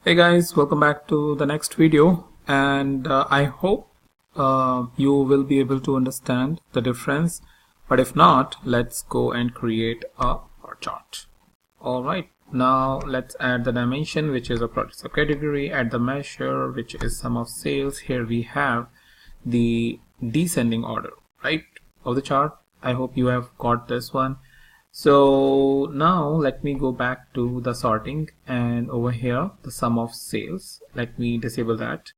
Hey guys, welcome back to the next video, and I hope you will be able to understand the difference, but if not, let's go and create a bar chart. Alright, now let's add the dimension, which is a product subcategory, add the measure, which is sum of sales. Here we have the descending order, right, of the chart. I hope you have got this one. So now let me go back to the sorting, and over here the sum of sales, let me disable that.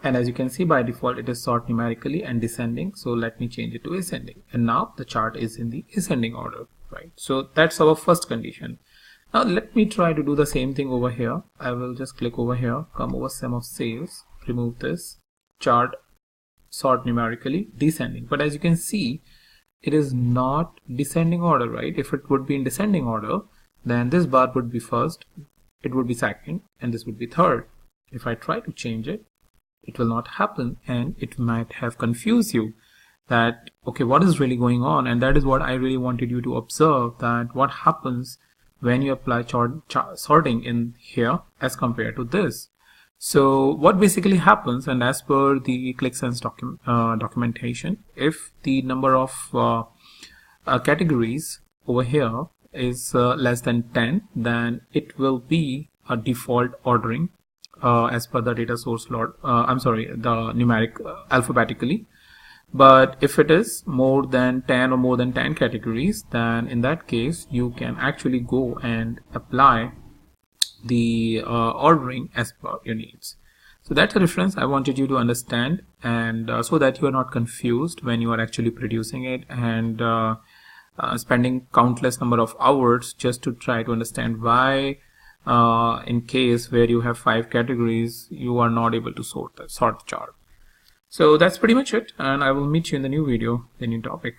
And as you can see, by default it is sort numerically and descending, so let me change it to ascending, and now the chart is in the ascending order, right? So that's our first condition. Now let me try to do the same thing over here. I will just click over here, come over sum of sales, remove this, chart sort numerically, descending. But as you can see, it is not descending order, right? If it would be in descending order, then this bar would be first, it would be second, and this would be third. If I try to change it, it will not happen, and it might have confused you that, okay, what is really going on? And that is what I really wanted you to observe, that what happens when you apply sorting in here as compared to this. So what basically happens, and as per the Qlik Sense documentation, if the number of categories over here is less than 10, then it will be a default ordering as per the data source the numeric alphabetically. But if it is more than 10 or more than 10 categories, then in that case you can actually go and apply the ordering as per your needs. So that's the difference I wanted you to understand, and so that you are not confused when you are actually producing it and spending countless number of hours just to try to understand why in case where you have 5 categories you are not able to sort the chart. So that's pretty much it, and I will meet you in the new video, the new topic.